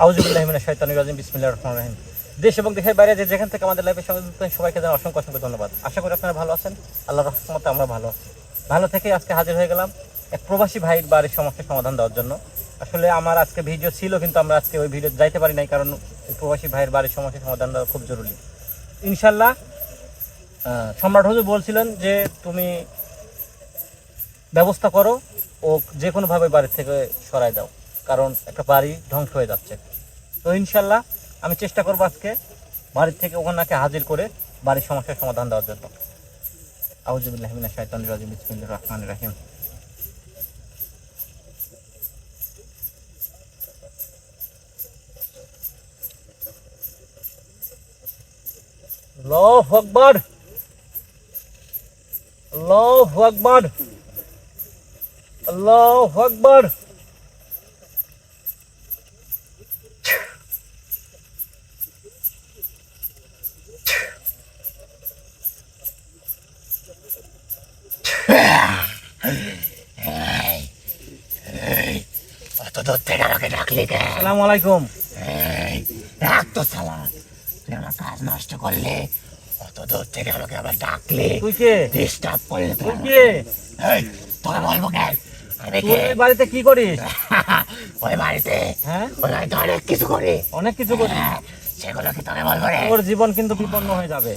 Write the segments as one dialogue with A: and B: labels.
A: আউযুবিল্লাহি মিনাশ শাইতানির রাজিম বিসমিল্লাহির রহমানির রহিম। দেশ এবং দেশের বাইরে যে যেখান থেকে আমাদের লাইভের সঙ্গে যুক্ত সবাইকে জানাই অসংখ্য অসংখ্য ধন্যবাদ। আশা করি আপনারা ভালো আছেন। আল্লাহর রহমতে আমরা ভালো আছি। ভালো থেকে আজকে হাজির হয়ে গেলাম এক প্রবাসী ভাইয়ের বাড়ির সমস্যার সমাধান দেওয়ার জন্য। আসলে আমার আজকে ভিডিও ছিল, কিন্তু আমরা আজকে ওই ভিডিও যাইতে পারি নাই, কারণ প্রবাসী ভাইয়ের বাড়ির সমস্যার সমাধান দেওয়া খুব জরুরি। ইনশাল্লাহ সম্রাট হুজুর বলছিলেন যে তুমি ব্যবস্থা করো ও যে কোনোভাবে বাড়ি থেকে সরাই দাও, কারণ একটা বাড়ি ধ্বংস হয়ে যাচ্ছে। তো ইনশাল্লাহ আমি চেষ্টা করবো আজকে বাড়ির থেকে ওখানকে হাজির করে বাড়ির সমস্যার সমাধান দেওয়ার জন্য। আউযুবিল্লাহি মিনাশ শাইতানির রাজিম বিসমিল্লাহির রহমানির রহিম। আল্লাহু আকবার, আল্লাহু আকবার, আল্লাহু আকবার।
B: অত দূর থেকে আমাকে ডাকলি কেন?
A: আসসালামু আলাইকুম।
B: রাখ তো শালা, তুই আমার কাজ নষ্ট করলে, অত দূর থেকে আমাকে আবার ডাকলে,
A: তুই কে?
B: ডিস্টার্ব করলে
A: তুই কে?
B: তোকে বলবো কেন? আমি
A: তুই ওই বাড়িতে কি করিস?
B: ওই বাড়িতে
A: হ্যাঁ,
B: ওই বাড়িতে অনেক কিছু করি।
A: অনেক কিছু করিস।
B: সেগুলো কি তোকে বলবো রে?
A: তোর জীবন কিন্তু বিপন্ন হয়ে যাবে।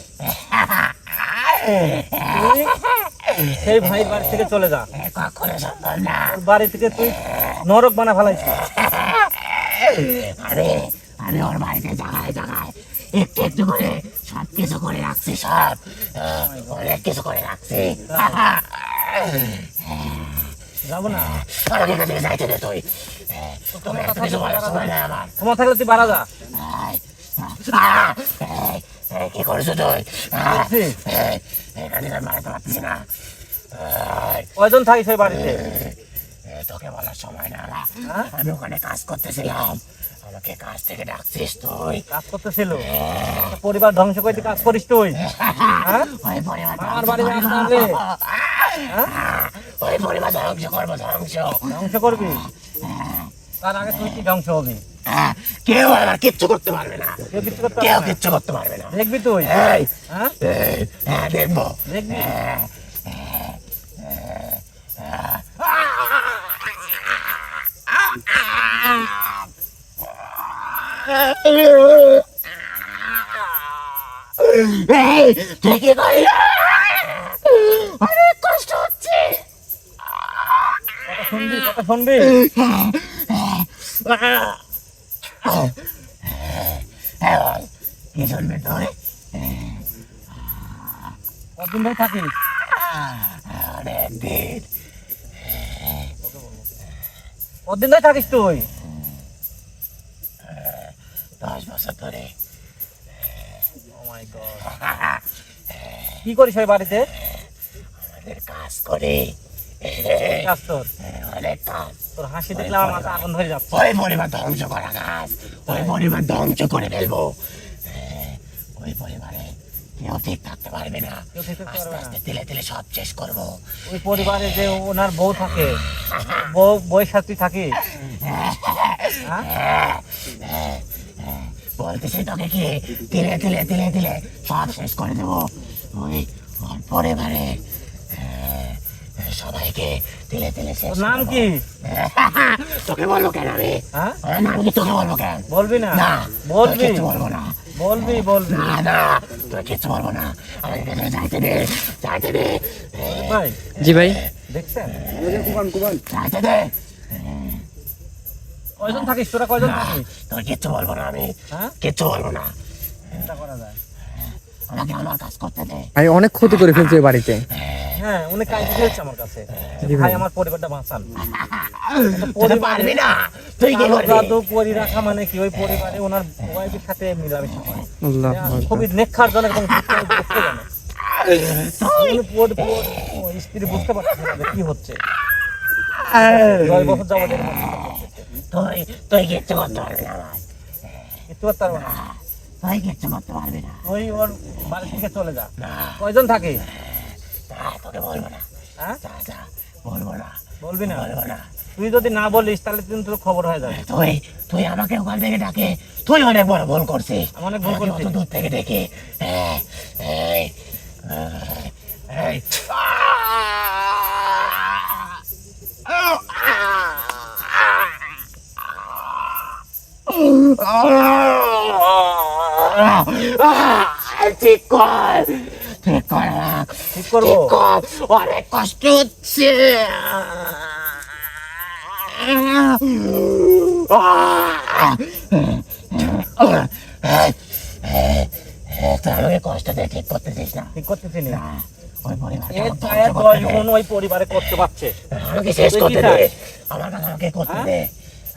A: তুই সেই ভাইয়ের বাড়ি থেকে চলে যা।
B: কখনো সম্ভব না।
A: তোর বাড়ি থেকে তুই নরক বানা ফেলাইছিস।
B: আরে আমি ওর বাড়িতে জায়গায় জায়গায় একটু একটু করে সব কিছু করে রাখছি, সব অনেক কিছু করে রাখছি।
A: যাবো না,
B: আমাকে কোথায় যাইতে দে তুই? তোকে এত কিছু বলার সময় নেই আমার।
A: তোমার থাকলে তুই বাড়া যা।
B: কি করছো তুই?
A: দেখছি।
B: এখানে আমি মারাতে পারছি না।
A: কয়জন থাকিস ওই বাড়িতে?
B: তোকে বলার সময় না।
A: হ্যাঁ?
B: আমি ওখানে কাজ করতেছিলাম, আমাকে কাজ থেকে ডাকছিস তুই?
A: কাজ করতেছিল, পরিবার ধ্বংস করতে কাজ করিস তুই? হ্যাঁ?
B: ওই পরিবার
A: আমার বাড়ি আসলে
B: ওই পরিবার ধ্বংস করবো,
A: ধ্বংস করবি? তার আগে তুই কি ধ্বংস হবি?
B: কেউ আমার কিচ্ছু করতে পারবে না,
A: কেউ কিছু করতে
B: কেউ
A: পারবে না।
B: কিচ্ছু করতে পারবে না।
A: দেখবি তুই?
B: এই,
A: হ্যাঁ,
B: দেখবো।
A: দেখবি।
B: এই, তুই কি করলি? অনেক কষ্ট হচ্ছে।
A: কথা শুনবি, কথা শুনবি।
B: কি শুনবি তুই?
A: কতদিন ধরে থাকিস?
B: অনেক দিন।
A: কতদিন ধরে থাকিস তুই?
B: 10 বছর ধরে।
A: Oh my God! কি করিস ওই বাড়িতে?
B: আমাদের কাজ করে।
A: কাজ তোর?
B: অনেক কাজ।
A: তোর হাসি দেখলে আমার মাথা আগুন ধরে যাচ্ছে।
B: ওই পরিবার ধ্বংস করা কাজ, ওই পরিবার ধ্বংস করে ফেলবো। ওই পরিবারে কেউ ঠিক থাকতে পারবে না।
A: কেউ ঠিক থাকতে
B: আস্তে
A: পারবে না।
B: আস্তে তিলে তিলে সব শেষ করবো।
A: ওই পরিবারে যে ওনার বউ থাকে, বউয়ের সাথে তুই থাকিস? হ্যাঁ?
B: বলতেছি তোকে কি তিলে তিলে তিলে তিলে সব শেষ করে দেবো। ওই ওর পরিবারে সবাইকে তিলে তিলে শেষ
A: তোর নাম
B: করবো।
A: কি?
B: তোকে বলবো কেন আমি?
A: হ্যাঁ?
B: ওর নাম কি তোকে বলবো কেন?
A: বলবি না?
B: না,
A: বলবি?
B: কিছু বলবো না।
A: বলবি, বলবি।
B: না না, তোর কিছু বলবো না। আমাকে ভেতরে যাইতে দে, যাইতে দে।
A: ভাই,
C: জি ভাই,
A: দেখছেন?
B: যাইতে দে।
A: কয়জন থাকিস তোরা, কয়জন
B: না,
A: থাকিস?
B: তোর কিচ্ছু বলবো না আমি,
A: হ্যাঁ?
B: কিচ্ছু বলবো না।
A: চিন্তা করা যায়।
B: আমাকে আমার কাজ করতে দে।
C: ভাই অনেক ক্ষতি করে ফেলছে এই বাড়িতে।
A: হ্যাঁ, উনি কাজ দিয়েছে আমার কাছে।
C: জি ভাই।
A: ভাই, আমার পরিবারটা বাঁচান।
B: তুই পারবি না, তুই কি করবি?
A: জাদু পরি রাখা মানে কি? ওই পরিবারে ওনার ওয়াইফের সাথে মিলামেশা করে।
C: আল্লাহ
A: খুবই নেককারজনক এবং দুঃখজনক। উনি স্ত্রী বুঝতে পারছে না যে কি হচ্ছে। 10 বছর যাবত এরকম করতেছে।
B: তুই কিচ্ছু করতে পারবি না আমার।
A: কিচ্ছু করতে পারবো না।
B: তুই কিচ্ছু করতে পারবি না।
A: ওই ওর বাড়ি থেকে চলে যা।
B: না,
A: কয়জন থাকে?
B: না, তোকে বলবো না।
A: হ্যাঁ,
B: যা, যা, বলবো না,
A: বলবি না?
B: বলবো না।
A: তুই যদি না বলিস তাহলে কিন্তু তোর খবর হয়ে যাবে।
B: তুই তুই আমাকে ওখান থেকে ডাকে, তুই অনেক বড় ভুল করছিস।
A: আমি অনেক ভুল
B: আমাকে
A: করছি।
B: অত দূর থেকে ডেকে এই, এই, ঠিক কর, ঠিক কর,
A: ঠিক করবো।
B: ঠিক কর, অনেক কষ্ট হচ্ছে। তুই আমাকে কষ্ট দিয়ে ঠিক করতেছিস না।
A: ঠিক করতেছি না।
B: ওই পরিবার
A: এর ছায়া 10 গুণ ওই পরিবারে করতে পারছে।
B: আমাকে শেষ
A: তুই কি
B: করতে দে,
A: চাস?
B: আমার কাজ আমাকে করতে
A: হ্যাঁ?
B: দে।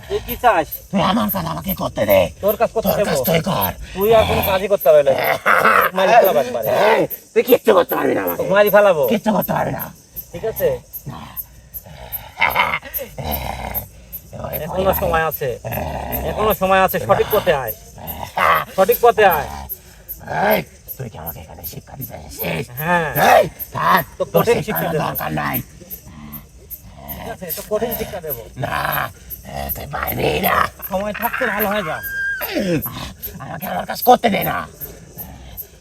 A: তুই কি চাস?
B: তুই আমার কাজ আমাকে করতে দে,
A: তোর কাজ করতে
B: তোর
A: দেবো।
B: কাজ তুই কর।
A: তুই আর কোনো কাজই করতে পারবি না। মারি ফেলাবো একবারে।
B: এই, তুই কিচ্ছু করতে পারবি না আমাকে,
A: মারি ফেলাবো।
B: কিচ্ছু করতে পারবি না।
A: ঠিক আছে?
B: ওই
A: এখনো
B: পরিবারে-
A: সময় আছে। এখনো সময় আছে, সঠিক পথে আয়। সঠিক পথে আয়।
B: এই, তুই কি আমাকে এখানে শিক্ষা দিতে এসেছিস?
A: হ্যাঁ।
B: এই, থাক,
A: তো
B: তোর
A: কঠিন
B: শিক্ষার
A: শিক্ষা দেবো।
B: দরকার নাই।
A: ঠিক আছে? তো কঠিন শিক্ষা দেবো।
B: না, তুই পারবি না।
A: সময় থাকতে ভালো হয়ে যা।
B: আমাকে আমার কাজ করতে দে না।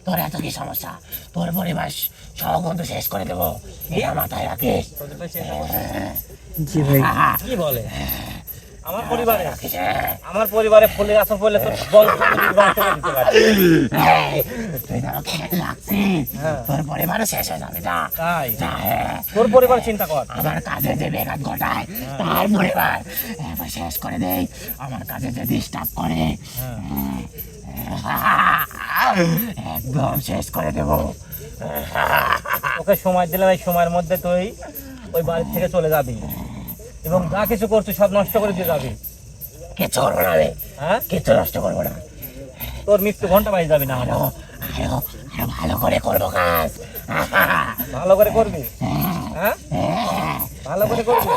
B: তোর এত কি সমস্যা? তোর পরিবার সব বন্ধু শেষ করে দেবো, এটা মাথায় রাখিস।
A: তোদের তো সে সমস্যা।
C: জি ভাই।
A: কি বলে? আমার পরিবারে
B: রাখিস,
A: আমার পরিবারে ফুলে আসর পড়লে তোর বংশ ধ্বংস করে দিতে পারে।
B: তুই তো আমাকে রাখছিস,
A: হ্যাঁ।
B: তোর পরিবারও শেষ হয়ে যাবে। যা,
A: তাই
B: যা,
A: তোর পরিবার চিন্তা কর।
B: আমার কাজে যে বেঘাত ঘটায় তার পরিবার এবার শেষ করে দেয়, আমার কাজে যে ডিস্টার্ব করে একদম শেষ করে দেবো।
A: ওকে সময় দিলাম, এই সময়ের মধ্যে তুই ওই বাড়ি থেকে চলে যাবি এবং যা কিছু করছিস সব নষ্ট করে দিয়ে যাবি।
B: কিচ্ছু করবো না রে,
A: হ্যাঁ,
B: কিচ্ছু নষ্ট করবো না।
A: তোর মৃত্যু ঘন্টা বাজে যাবি না। আমার
B: আরো আরো আরো ভালো করে করবো কাজ।
A: ভালো করে করবি। হ্যাঁ, ভালো করে করবি।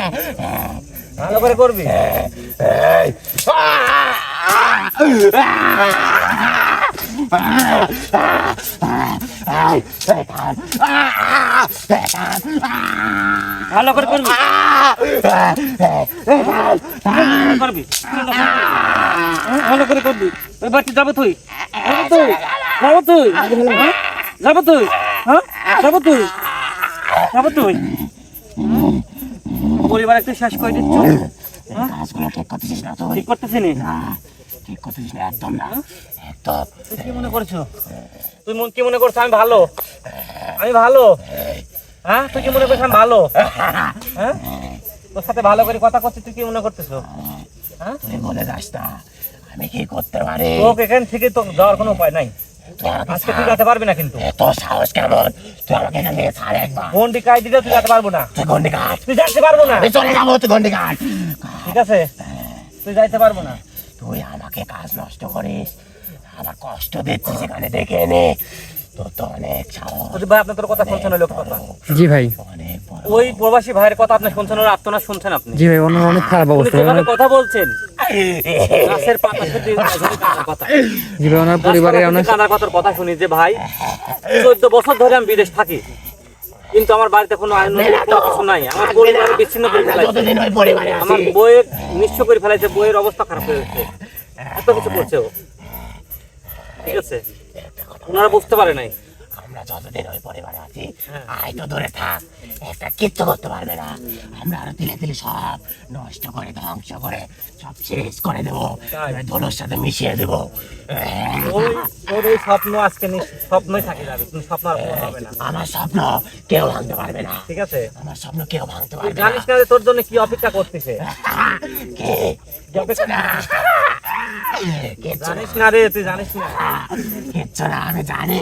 A: ভালো করে করবি।
B: এই,
A: ভালো করে করবি। করবি। ভালো করে করবি। ওই বাড়িতে যাবে তুই? যাবে তুই? যাবে তুই? হ্যাঁ? যাবে তুই? হ্যাঁ? যাবে তুই? যাবে তুই? পরিবার একটু শেষ করে দিচ্ছ।
B: কাজগুলো ঠিক করতেছিস না তুই?
A: ঠিক করতেছি নি।
B: না, ঠিক করতেছিস না, একদম না, একদম।
A: তুই কি মনে করছো? তুই কি মনে করছো আমি ভালো? আমি ভালো? হ্যাঁ, তুই কি মনে করছিস আমি ভালো? হ্যাঁ, তোর সাথে ভালো করে কথা করছি, তুই কি মনে করতেছো? হ্যাঁ,
B: তুই বলে যাস না, আমি কি করতে পারি?
A: তোকে এখান থেকে তো যাওয়ার কোনো উপায় নাই।
B: তুই আমাকে
A: আজকে তুই
B: ছাড়।
A: যেতে পারবি না কিন্তু।
B: তোর সাহস কেমন? তুই আমাকে এখান থেকে ছাড় একবার।
A: গন্ডি কাই দিলে তুই যেতে পারবো না।
B: তুই গন্ডি কাট,
A: তুই যেতে পারবো না।
B: আমি চলে যাবো, তুই গন্ডি কাট।
A: ঠিক আছে? তুই যাইতে পারবো না।
B: তুই আমাকে কাজ নষ্ট করিস, আমার কষ্ট দিচ্ছিস এখানে দেখে এনে। তোর তো অনেক সাহস,
A: তোর ভাই আপনার তোর কথা শুনছেন ওই লোক কথা।
C: জি ভাই।
B: অনেক বড়।
A: ওই প্রবাসী ভাইয়ের কথা আপনি শুনছেন, ওর আত্মনা শুনছেন আপনি।
C: জি ভাই, ওনার অনেক খারাপ
A: উনি
C: অবস্থা।
A: যেভাবে কথা বলছেন, গাছের পাতা শুধু কাঁদার কথা।
C: জি ভাই, ওনার পরিবারে অনেক
A: কাঁদার কথার কথা শুনি যে ভাই 14 বছর ধরে আমি বিদেশ থাকি, কিন্তু আমার বাড়িতে কোনো আইন কোনো কিছু নাই। আমার পরিবার বিচ্ছিন্ন করে ফেলাইছে,
B: যতদিন ওই পরিবারে
A: আমার
B: আছি,
A: বইয়ের নিঃস্ব করে ফেলাইছে, বইয়ের অবস্থা খারাপ হয়ে গেছে, এত কিছু করছে ও। ঠিক আছে, ওনারা বুঝতে পারে নাই।
B: আমরা যতদিন ওই পরিবারে আছি,
A: হ্যাঁ।
B: আয় তো দূরে থাক, একটা কিচ্ছু করতে পারবে না। আমরা আরো তিলে তিলে সব নষ্ট করে ধ্বংস করে সব শেষ করে দেবো,
A: তাই?
B: ধুলোর সাথে মিশিয়ে দেবো।
A: ওই ওর এই স্বপ্ন আজকে স্বপ্নই থাকি যাবে, তুমি স্বপ্ন আর পূরণ হবে না।
B: আমার স্বপ্ন কেউ ভাঙতে পারবে না,
A: ঠিক আছে?
B: আমার স্বপ্ন কেউ ভাঙতে
A: তুই
B: পারবে না।
A: জানিস না যে তোর জন্য কি অপেক্ষা করতেছে?
B: কে?
A: কি অপেক্ষা
B: কিচ্ছু না,
A: জানিস না রে, তুই জানিস না।
B: কিচ্ছু না, আমি জানি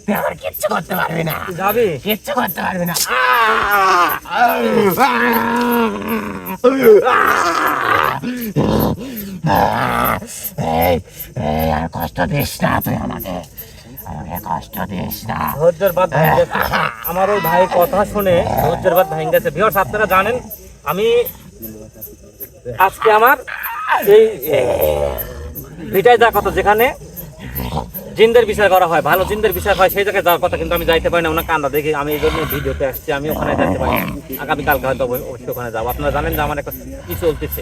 B: তুই আমার কিচ্ছু করতে পারবি না,
A: তুই যাবি।
B: কিচ্ছু করতে পারবি না। এই, এই, আর কষ্ট দিস না তুই আমাকে, আমাকে কষ্ট দিস না।
A: ধৈর্যের বাদ ভেঙে গেছে। আমার ওই ভাই কথা শুনে ধৈর্যের বাদ ভেঙে গেছে। ভিউয়ার্স, আপনারা জানেন আমি আজকে আমার এই ভিটায় যাওয়ার কথা, যেখানে জিনদের বিচার করা হয়, ভালো জিনদের বিচার হয়, সেই জায়গায় যাওয়ার কথা, কিন্তু আমি যাইতে পারি না, ওনার কান্দা দেখি, আমি এই জন্য ভিডিওতে আসছি, আমি ওখানে যেতে পারি না। আগামীকালকে হয়তো অবশ্যই ওখানে যাবো। আপনারা জানেন যে আমার একটা কি চলতেছে,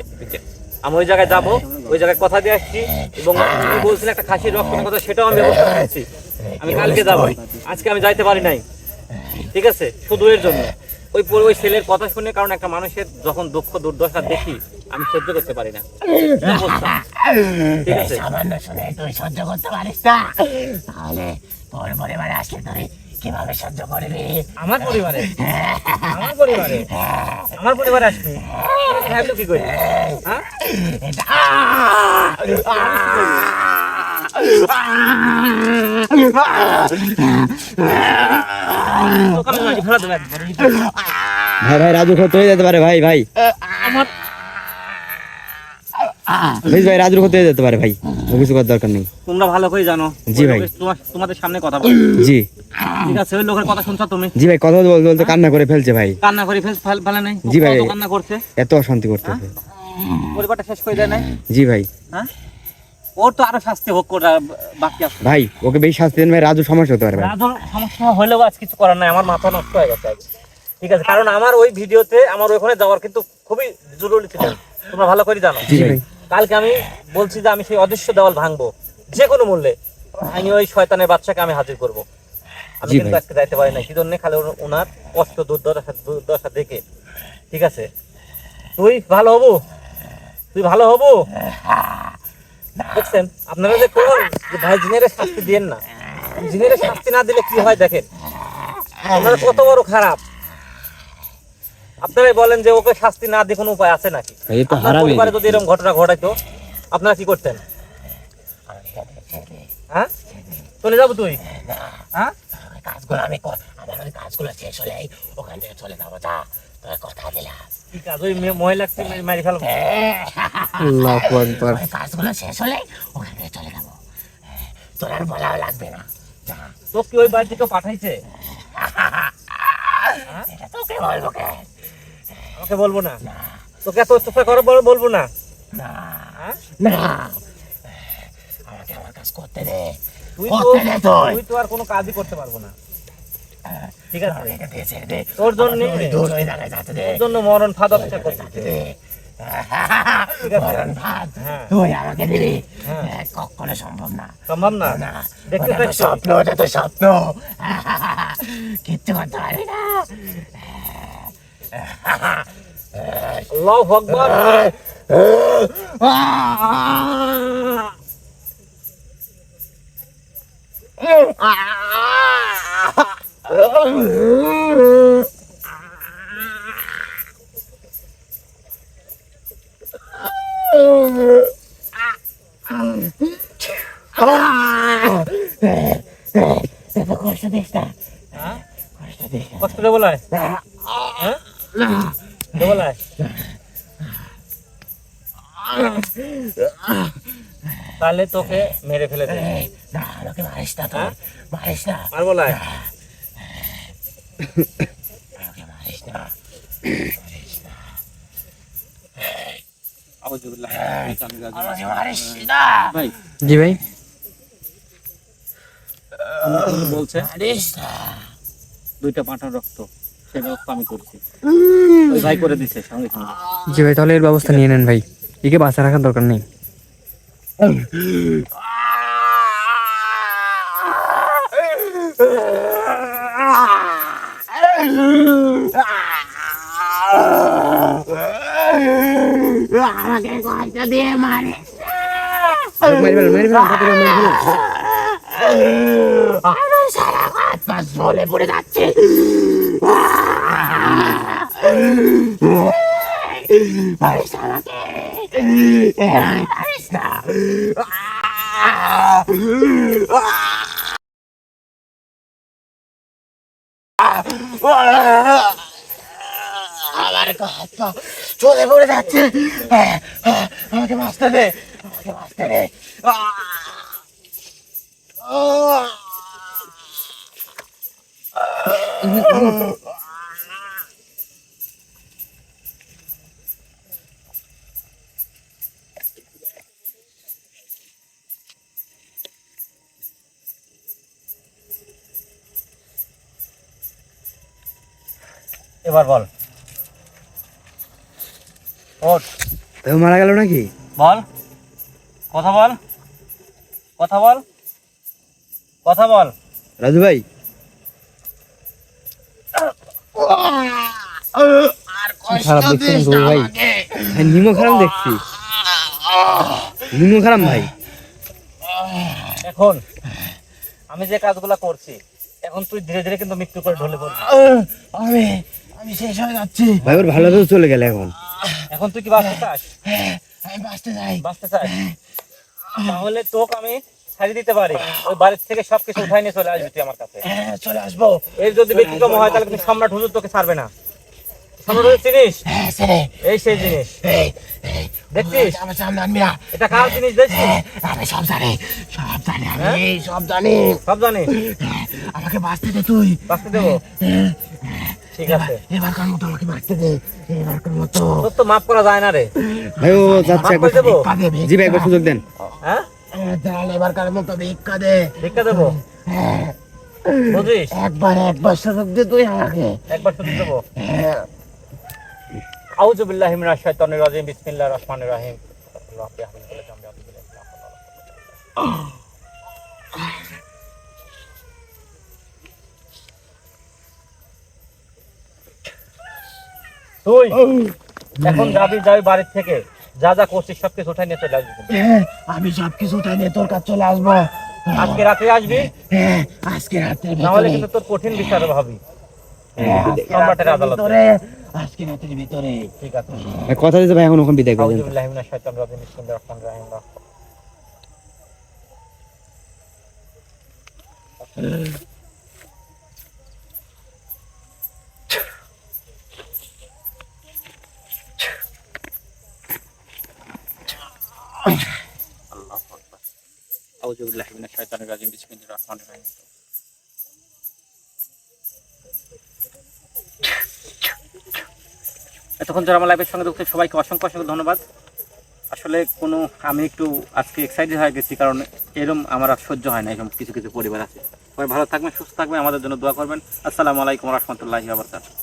A: আমি ওই জায়গায় যাবো, ওই জায়গায় কথা দিয়ে আসছি, এবং আমি বলছিলাম একটা খাসির রক্তের কথা, সেটাও আমি ব্যবস্থা করছি। আমি কালকে যাবো, আজকে আমি যাইতে পারি নাই, ঠিক আছে, শুধু এর জন্য ওই ছেলের কথা শুনে। কারণ একটা মানুষের যখন দুঃখ দুর্দশা দেখি আমি সহ্য করতে পারি না, ঠিক আছে।
B: সামান্য শুনে তুই সহ্য করতে পারিস না, তাহলে তোর পরিবারে আসলে তুই কিভাবে সহ্য করবি?
A: আমার পরিবারে আমার পরিবারে আসবি, ভাবলো কি করি? হ্যাঁ, তোকে আমি মাটি ফেলা দেবো একবারে।
D: ভাই ভাই রাজু ক্ষতি হয়ে যেতে পারে, ভাই ভাই
A: আমার
D: প্লিজ ভাই, রাজুর ক্ষতি হয়ে যেতে পারে ভাই, ও কিছু করার দরকার নেই।
A: তোমরা ভালো করে জানো,
D: জি ভাই।
A: তোমাদের সামনে কথা বল,
D: জি
A: ঠিক আছে। ওই লোকের কথা শুনছো তুমি?
D: জি ভাই, কথা বলতে বলতে কান্না করে ফেলছে ভাই,
A: কান্না করে ফেলে নাই?
D: জি ভাই।
A: কত কান্না করছে,
D: এত অশান্তি করতেছে।
A: পরিবারটা শেষ করে দেয় নাই?
D: জি ভাই।
A: হ্যাঁ, ওর তো আরো শাস্তি ভোগ করা বাকি আছে
D: ভাই ওকে বেশি শাস্তি দেন ভাই, রাজু সমস্যা হতে পারে ভাই।
A: রাজুর সমস্যা হলেও আজ কিছু করার নাই, আমার মাথা নষ্ট হয়ে গেছে আজ। ঠিক আছে, কারণ আমার ওই ভিডিওতে আমার ওইখানে যাওয়ার কিন্তু খুবই জরুরি ছিল, তোমরা ভালো করে জানো।
D: জি ভাই।
A: কালকে আমি বলছি যে আমি সেই অদৃশ্য দেওয়াল ভাঙবো যে কোনো মূল্যে, আমি ওই শয়তানের বাচ্চাকে আমি হাজির করব। আমি
D: জি
A: কিন্তু
D: ভাই।
A: আজকে যাইতে পারি না, সেই জন্য খালি ওনার কষ্ট দুর্দশা দেখে, ঠিক আছে। তুই ভালো হবো, দেখছেন আপনারা যে কোন ভাই জিনের শাস্তি দিয়েন না, জিনের শাস্তি না দিলে কি হয় দেখেন, আপনারা কত বড় খারাপ। আপনারাই বলেন যে ওকে শাস্তি না দিয়ে কোনো উপায় আছে নাকি?
D: এই তো
A: আপনার
D: হারামি।
A: পরিবারে যদি এরকম ঘটনা ঘটাইতো আপনারা কি করতেন? হ্যাঁ, চলে যাবো তুই? হ্যাঁ,
B: কাজগুলো আমার ওই কাজগুলো শেষ হলেই ওখান থেকে চলে যাবো, যা, তোর কথা দিলাম।
A: কি কাজ? ওই মহিলাকে মারি ফেলবো?
C: আল্লাহু আকবার।
B: ওই কাজগুলো শেষ হলে ওখান থেকে চলে যাবো, তোর আর বলাও লাগবে না, যা।
A: তো কি ওই বাড়ি থেকে পাঠাইছে?
B: এটা তোকে বলবো কে?
A: আমাকে বলবো না? তোকে এত অত্যাচার করো বলবো না?
B: না
A: হ্যাঁ,
B: না, আমাকে আমার কাজ করতে দে,
A: তুই
B: করতে দে তুই।
A: তো আর কোনো কাজই করতে পারবো না, ঠিক আছে।
B: আমাকে দে, ছেড়ে দে।
A: তোর জন্য
B: আমার দূর ওই জায়গায় যেতে দে,
A: তোর জন্য মরণ ফাঁদ অপেক্ষা করছে।
B: যেতে দে।
A: ঠিক আছে।
B: মরণ ভাত
A: হ্যাঁ।
B: তুই আমাকে দিবি?
A: হ্যাঁ।
B: কখনো সম্ভব না,
A: সম্ভব না?
B: না।
A: দেখতে
B: ওটা তো
A: চাইছো?
B: স্বপ্ন, ওটা তো স্বপ্ন, কিচ্ছু করতে পারবি না।
A: আল্লাহু আকবার।
B: এত কষ্ট দিস না,
A: হ্যাঁ?
B: কষ্ট দিস না।
A: কষ্ট দেবো লাই? হ্যাঁ, দেবো লাই? তাহলে তোকে মেরে ফেলে দে।
B: এই, না, আমাকে মারিস না তুই,
A: হ্যাঁ?
B: মারিস না,
A: মারবো লাই?
B: আমাকে মারিস না, মারিস না,
A: আউযুবিল্লাহ।
B: আমাকে মারিস না,
A: ভাই
C: জি ভাই।
A: বলছে
B: মারিস না।
A: দুইটা পাঁঠার রক্ত, সেই রক্ত আমি করছি, ওই ভাই করে দিছে সঙ্গে সঙ্গে।
C: জি ভাই, তাহলে এর ব্যবস্থা নিয়ে নেন ভাই, একে বাঁচা রাখার দরকার নেই।
B: আমাকে কষ্ট দিয়ে মারিস না।
C: মেরে ফেলেন, মেরে ফেলেন, তাড়াতাড়ি মেরে ফেলেন।
B: আমার সারা হাত পা জ্বলে পড়ে যাচ্ছে। মারিস না আমাকে, মারিস না। আমার হাত পা চলে পড়ে যাচ্ছে, আমাকে বাঁচতে দে, আমাকে বাঁচতে দে।
A: এবার বল, ওঠ,
D: ভাই ও মারা গেল নাকি?
A: বল, কথা বল, কথা বল, কথা বল।
D: রাজু ভাই
B: আর কষ্ট
C: খারাপ দেখছেন
B: দিস
C: গো
B: না
C: ভাই।
B: আমাকে।
D: ভাই নিমো খারাপ দেখছি, নিমো খারাপ ভাই।
A: এখন আমি যে কাজগুলা করছি, এখন তুই ধীরে ধীরে কিন্তু মৃত্যু করে ঢলে পড়বি।
B: আমি আমি শেষ হয়ে যাচ্ছি।
D: ভাই ওর ভালো তো চলে গেল এখন।
A: এখন তুই কি বাঁচতে চাস?
B: আমি বাঁচতে চাই।
A: বাঁচতে চাস? তাহলে তোকে আমি ছাড়িয়ে দিতে পারি, ওই বাড়ির থেকে সবকিছু উঠাই নিয়ে চলে আসবি তুই আমার কাছে।
B: হ্যাঁ, চলে আসবো।
A: এর যদি ব্যতিক্রম হয় তাহলে কিন্তু সম্রাট হুজুর তোকে ছাড়বে না। সম্রাট হুজুর চিনিস?
B: হ্যাঁ, ছেড়ে।
A: এই সেই জিনিস
B: এই, এই,
A: দেখছিস?
B: আমার সামনে আনবি না।
A: এটা কার জিনিস দেখছিস?
B: আমি সব জানি, সব জানি, আমি
A: হ্যাঁ?
B: সব জানি।
A: সব জানিস?
B: আমাকে বাঁচতে দে তুই।
A: বাঁচতে দেবো? ঠিক আছে,
B: এবারকার মতো আমাকে বাঁচতে দে, এবারকার মতো।
A: তোর তো মাফ করা যায় না রে।
D: ভাই ও যাচ্ছে
A: মাফ
D: একবার,
A: করে দেবো?
B: ভিক্ষা দে,
D: জি ভাই একবার সুযোগ দেন।
A: হ্যাঁ,
B: তাহলে এবারকার মতো ভিক্ষা দে।
A: ভিক্ষা দেবো,
B: হ্যাঁ,
A: বুঝিস?
B: একবার সুযোগ দে তুই আমাকে।
A: একবার শুধু দেবো।
B: হ্যাঁ।
A: আউযু বিল্লাহি মিনাশ শাইতানির রাজিম, বিসমিল্লাহির রহমানির রহিম। তুই এখন যাবি বাড়ির থেকে, যা যা করছিস সবকিছু উঠাই নিয়ে চলে আসবি।
B: হ্যাঁ, আমি সবকিছু উঠাই নিয়ে তোর কাছে চলে আসবো।
A: আজকে রাতে আসবি,
B: হ্যাঁ, আজকে রাতের
A: না হলে
B: ভিতরে।
A: কিন্তু তোর কঠিন বিচার ভাবি।
B: হ্যাঁ, আজকে
A: সম্রাটের
B: রাতের
A: আদালতে।
B: ভিতরে, আজকে রাতের ভিতরে।
A: ঠিক আছে।
D: ভাই কথা দিতে ভাই এখন ওখানে বিদায় করে
A: আউযু
D: দেন।
A: বিল্লাহি মিনাশ শাইতানির রাজিম, বিসমিল্লাহির রহমানির রহিম। আউযু বিল্লাহি মিনাশ শাইতানির রাজিম, বিসমিল্লাহির রহমানির রহিম। এতক্ষণ যারা আমার লাইভের সঙ্গে যুক্ত সবাইকে অসংখ্য অসংখ্য ধন্যবাদ। আসলে আমি একটু আজকে এক্সাইটেড হয়ে গেছি, কারণ এরকম আমার আর সহ্য হয় না, এরকম কিছু কিছু পরিবার আছে। সবাই ভালো থাকবেন, সুস্থ থাকবেন, আমাদের জন্য দোয়া করবেন। আসসালামু আলাইকুম ওয়া রাহমাতুল্লাহি ওয়া বারাকাতুহু।